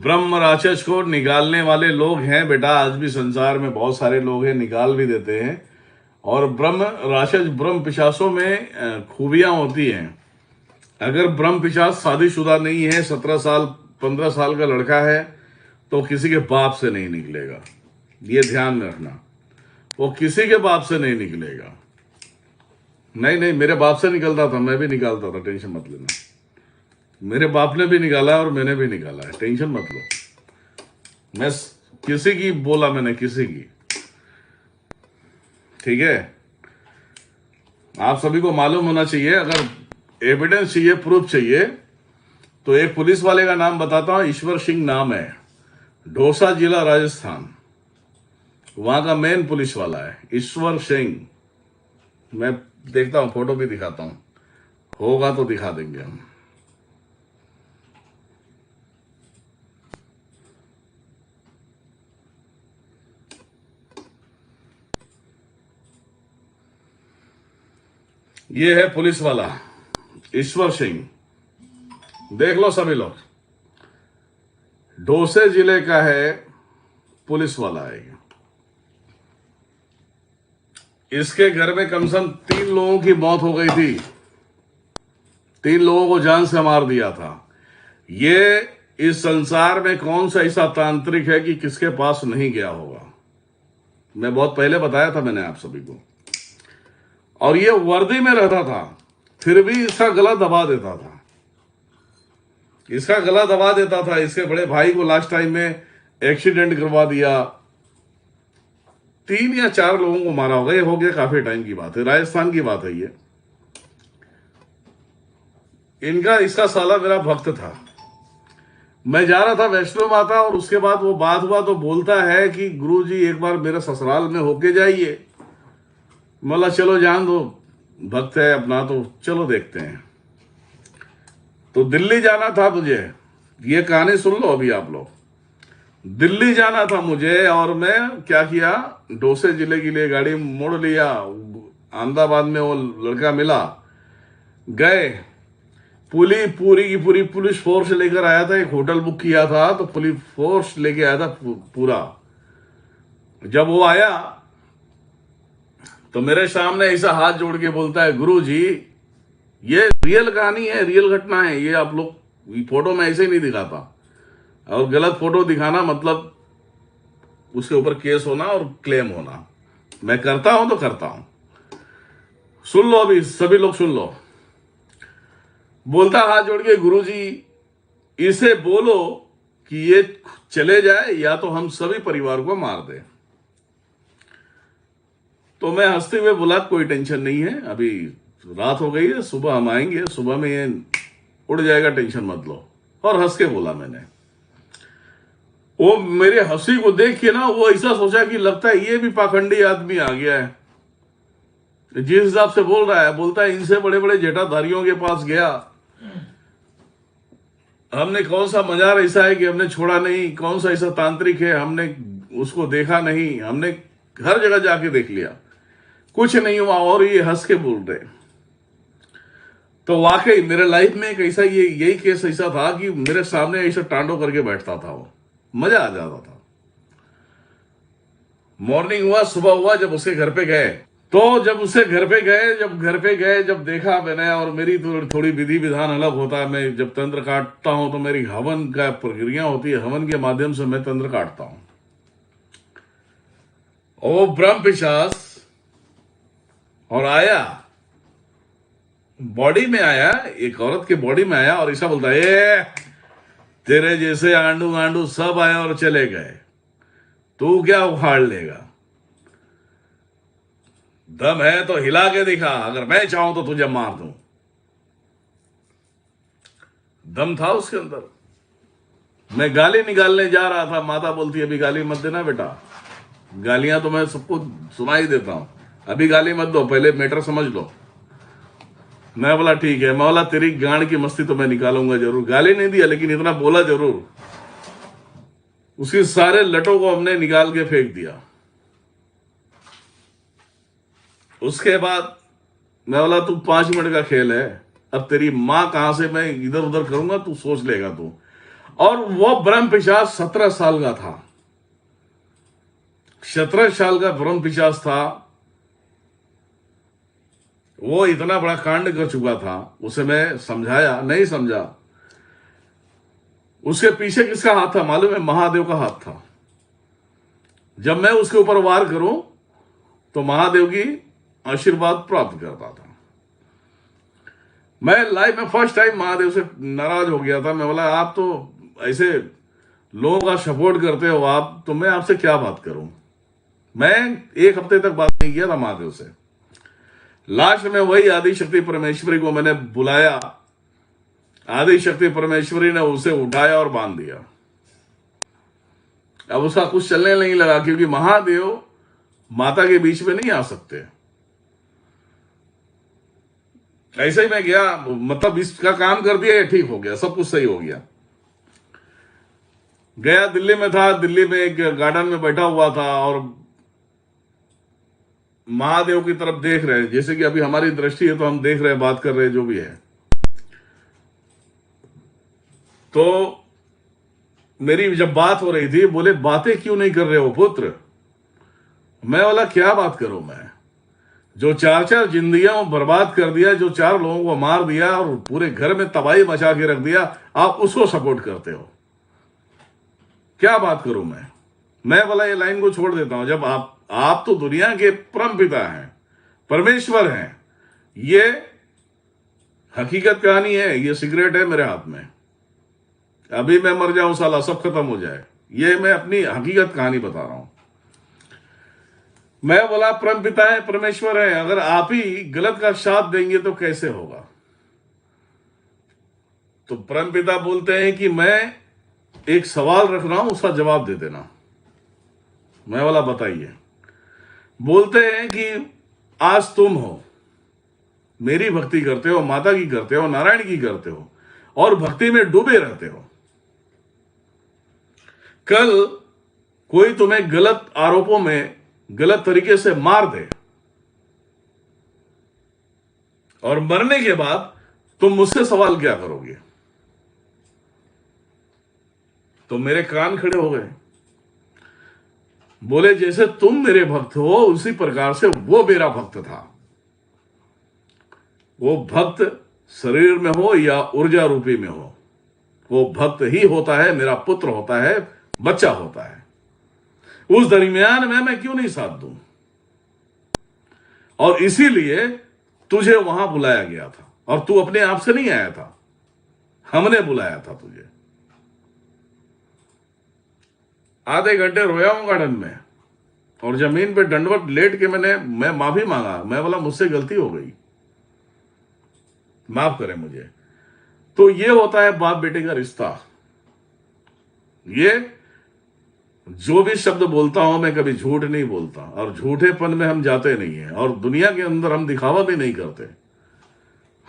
ब्रह्म राक्षस को निकालने वाले लोग हैं बेटा। आज भी संसार में बहुत सारे लोग हैं, निकाल भी देते हैं। और ब्रह्म राक्षस, ब्रह्म पिशाचों में खूबियां होती हैं। अगर ब्रह्म पिशाच शादीशुदा नहीं है, 17 साल 15 साल का लड़का है, तो किसी के बाप से नहीं निकलेगा। ये ध्यान में रखना, वो किसी के बाप से नहीं निकलेगा। नहीं नहीं, मेरे बाप से निकलता था, मैं भी निकालता था, टेंशन मत लेना। मेरे बाप ने भी निकाला और मैंने भी निकाला है, टेंशन मत लो। मैं किसी की बोला, मैंने किसी की, ठीक है। आप सभी को मालूम होना चाहिए। अगर एविडेंस चाहिए, प्रूफ चाहिए, तो एक पुलिस वाले का नाम बताता हूं, ईश्वर सिंह नाम है, ढोसा जिला राजस्थान। वहां का मेन पुलिस वाला है ईश्वर सिंह। मैं देखता हूं, फोटो भी दिखाता हूं, होगा तो दिखा देंगे हम। ये है पुलिस वाला ईश्वर सिंह, देख लो सभी लोग। ढोसे जिले का है, पुलिस वाला है। इसके घर में कम से कम 3 लोगों की मौत हो गई थी, 3 लोगों को जान से मार दिया था। ये इस संसार में कौन सा ऐसा तांत्रिक है कि किसके पास नहीं गया होगा। मैं बहुत पहले बताया था मैंने आप सभी को। और ये वर्दी में रहता था, फिर भी इसका गला दबा देता था, इसका गला दबा देता था। इसके बड़े भाई को लास्ट टाइम में एक्सीडेंट करवा दिया, 3 या 4 लोगों को मारा होगा। ये हो गया काफी टाइम की बात है, राजस्थान की बात है ये। इसका साला मेरा भक्त था। मैं जा रहा था वैष्णो माता, और उसके बाद वो बात हुआ तो बोलता है कि गुरुजी एक बार मेरे ससुराल में होके जाइए। बोला चलो जान दो, भक्त है अपना तो चलो देखते हैं। तो दिल्ली जाना था मुझे, ये कहानी सुन लो अभी आप लोग। दिल्ली जाना था मुझे, और मैं क्या किया, ढोसे जिले के लिए गाड़ी मोड़ लिया। अहमदाबाद में वो लड़का मिला, गए, पूरी की पूरी पुलिस फोर्स लेकर आया था। एक होटल बुक किया था तो पुलिस फोर्स लेके आया था पूरा। जब वो आया तो मेरे सामने ऐसा हाथ जोड़ के बोलता है, गुरुजी ये रियल कहानी है, रियल घटना है, ये आप लोग फोटो में ऐसे ही नहीं दिखाता, और गलत फोटो दिखाना मतलब उसके ऊपर केस होना और क्लेम होना। मैं करता हूं तो करता हूं। सुन लो अभी, सभी लोग सुन लो। बोलता हाथ जोड़ के, गुरुजी इसे बोलो कि ये चले जाए, या तो हम सभी परिवार को मार दें। तो मैं हंसते हुए बोला, कोई टेंशन नहीं है, अभी रात हो गई है, सुबह हम आएंगे, सुबह में ये उड़ जाएगा, टेंशन मत लो। और हंस के बोला मैंने। वो मेरे हंसी को देख के ना, वो ऐसा सोचा कि लगता है ये भी पाखंडी आदमी आ गया है। जिस हिसाब से बोल रहा है, बोलता है इनसे बड़े बड़े जेठाधारियों के पास गया, हमने कौन सा मजार ऐसा है कि हमने छोड़ा नहीं, कौन सा ऐसा तांत्रिक है हमने उसको देखा नहीं, हमने हर जगह जाके देख लिया, कुछ नहीं हुआ, और ये हंस के बोल रहे। तो वाकई मेरे लाइफ में एक ऐसा यही केस ऐसा था कि मेरे सामने ऐसा टांडो करके बैठता था, वो मजा आ जाता था। मॉर्निंग हुआ, सुबह हुआ, जब उसके घर पे गए, तो जब उससे घर पे गए, जब देखा मैंने, और मेरी थोड़ी विधि विधान अलग होता है। मैं जब तंत्र काटता हूं तो मेरी हवन का प्रक्रिया होती है, हवन के माध्यम से मैं तंत्र काटता हूं। वो ब्रह्म पिशाच और आया, बॉडी में आया, एक औरत के बॉडी में आया, और ऐसा बोलता है, ए तेरे जैसे आंडू आंडू सब आए और चले गए, तू क्या उखाड़ लेगा, दम है तो हिला के दिखा, अगर मैं चाहूं तो तुझे मार दूं। दम था उसके अंदर। मैं गाली निकालने जा रहा था, माता बोलती अभी गाली मत देना बेटा, गालियां तो मैं सबको सुना ही देता हूं, अभी गाली मत दो, पहले मैटर समझ लो। मैं बोला ठीक है, मैं बोला तेरी गांड की मस्ती तो मैं निकालूंगा जरूर। गाली नहीं दिया, लेकिन इतना बोला जरूर। उसके सारे लटों को हमने निकाल के फेंक दिया। उसके बाद मैं बोला तू 5 मिनट का खेल है, अब तेरी माँ कहां से मैं इधर उधर करूंगा, तू सोच लेगा तू। और वो ब्रह्म पिशाच 17 साल का था, 17 साल का ब्रह्म पिशाच था। वो इतना बड़ा कांड कर चुका था, उसे मैं समझाया, नहीं समझा। उसके पीछे किसका हाथ था मालूम है? महादेव का हाथ था। जब मैं उसके ऊपर वार करूं तो महादेव की आशीर्वाद प्राप्त करता था। मैं लाइफ में फर्स्ट टाइम महादेव से नाराज हो गया था। मैं बोला, आप तो ऐसे लोगों का सपोर्ट करते हो आप, तो मैं आपसे क्या बात करूं। मैं 1 हफ्ते तक बात नहीं किया था महादेव से। लास्ट में वही आदि शक्ति परमेश्वरी को मैंने बुलाया। आदि शक्ति परमेश्वरी ने उसे उठाया और बांध दिया। अब उसका कुछ चलने नहीं लगा, क्योंकि महादेव माता के बीच में नहीं आ सकते। ऐसे ही मैं गया, मतलब इसका काम कर दिया, ये ठीक हो गया, सब कुछ सही हो गया। गया, दिल्ली में था, दिल्ली में एक गार्डन में बैठा हुआ था और महादेव की तरफ देख रहे हैं, जैसे कि अभी हमारी दृष्टि है तो हम देख रहे हैं, बात कर रहे हैं, जो भी है। तो मेरी जब बात हो रही थी, बोले बातें क्यों नहीं कर रहे हो पुत्र? मैं बोला क्या बात करूं मैं? जो 4 जिंदगियां बर्बाद कर दिया, जो 4 लोगों को मार दिया और पूरे घर में तबाही मचा के रख दिया, आप उसको सपोर्ट करते हो? क्या बात करूं मैं बोला ये लाइन को छोड़ देता हूं। जब आप तो दुनिया के परम पिता हैं, परमेश्वर हैं। ये हकीकत कहानी है, ये सिगरेट है मेरे हाथ में। अभी मैं मर जाऊं साला, सब खत्म हो जाए। ये मैं अपनी हकीकत कहानी बता रहा हूं। मैं बोला परम पिता है, परमेश्वर है, अगर आप ही गलत का साथ देंगे तो कैसे होगा? तो परम पिता बोलते हैं कि मैं एक सवाल रख रहा हूं, उसका जवाब दे देना। मैं बोला बताइए। बोलते हैं कि आज तुम हो, मेरी भक्ति करते हो, माता की करते हो, नारायण की करते हो और भक्ति में डूबे रहते हो। कल कोई तुम्हें गलत आरोपों में गलत तरीके से मार दे और मरने के बाद तुम मुझसे सवाल क्या करोगे? तो मेरे कान खड़े हो गए। बोले जैसे तुम मेरे भक्त हो, उसी प्रकार से वो मेरा भक्त था। वो भक्त शरीर में हो या ऊर्जा रूपी में हो, वो भक्त ही होता है, मेरा पुत्र होता है, बच्चा होता है। उस दरमियान में मैं क्यों नहीं साथ दूं? और इसीलिए तुझे वहां बुलाया गया था, और तू अपने आप से नहीं आया था, हमने बुलाया था तुझे। आधे घंटे रोया हूं गार्डन में, और जमीन पे दंडवत लेट के मैं माफी मांगा। मैं बोला मुझसे गलती हो गई, माफ करें मुझे। तो ये होता है बाप बेटे का रिश्ता। ये जो भी शब्द बोलता हूं मैं, कभी झूठ नहीं बोलता, और झूठेपन में हम जाते नहीं हैं, और दुनिया के अंदर हम दिखावा भी नहीं करते।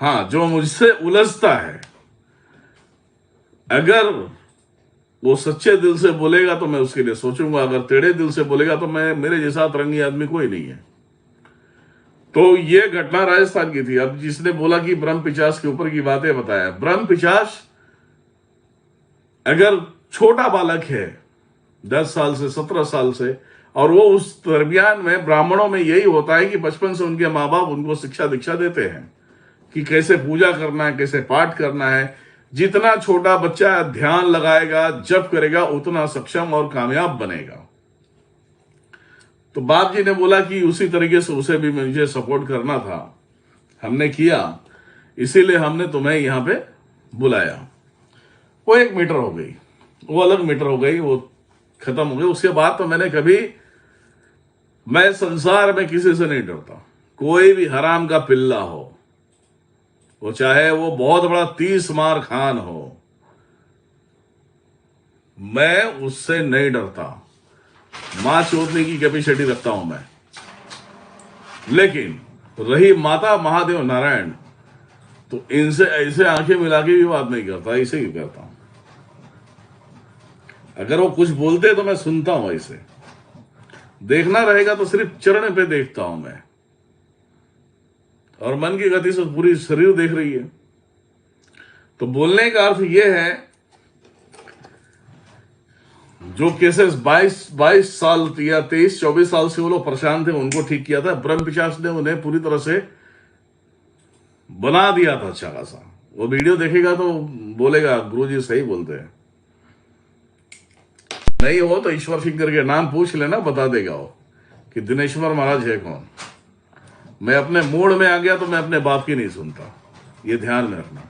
हाँ, जो मुझसे उलझता है, अगर वो सच्चे दिल से बोलेगा तो मैं उसके लिए सोचूंगा, अगर टेढ़े दिल से बोलेगा तो मेरे जैसा तरंगी आदमी कोई नहीं है। तो ये घटना राजस्थान की थी। अब जिसने बोला कि ब्रह्म पिशाच के ऊपर की बातें बताया, ब्रह्म पिशाच अगर छोटा बालक है 10 साल से 17 साल से, और वो उस दरमियान में, ब्राह्मणों में यही होता है कि बचपन से उनके माँ बाप उनको शिक्षा दीक्षा देते हैं कि कैसे पूजा करना है, कैसे पाठ करना है। जितना छोटा बच्चा ध्यान लगाएगा, जप करेगा, उतना सक्षम और कामयाब बनेगा। तो बाप जी ने बोला कि उसी तरीके से उसे भी मुझे सपोर्ट करना था, हमने किया, इसीलिए हमने तुम्हें यहां पे बुलाया। वो एक मीटर हो गई, वो अलग मीटर हो गई, वो खत्म हो गई। उसके बाद तो मैं संसार में किसी से नहीं डरता। कोई भी हराम का पिल्ला हो, वो चाहे वो बहुत बड़ा 30 मार खान हो, मैं उससे नहीं डरता। मां चोदने की कैपेसिटी रखता हूं मैं। लेकिन रही माता महादेव नारायण, तो इनसे ऐसे आंखें मिला के भी बात नहीं करता, ऐसे ही करता हूं। अगर वो कुछ बोलते तो मैं सुनता हूं, ऐसे देखना रहेगा तो सिर्फ चरण पे देखता हूं मैं, और मन की गति से पूरी शरीर देख रही है। तो बोलने का अर्थ यह है जो केसेस 22 साल या 23-24 साल से वो लोग परेशान थे, उनको ठीक किया था। ब्रह्म पिशाच ने उन्हें पूरी तरह से बना दिया था अच्छा खासा। वो वीडियो देखेगा तो बोलेगा गुरुजी सही बोलते हैं। नहीं हो तो ईश्वर फिंगर के नाम पूछ लेना, बता देगा वो कि दिनेश्वर महाराज है कौन। मैं अपने मूड में आ गया तो मैं अपने बाप की नहीं सुनता, ये ध्यान में रखना।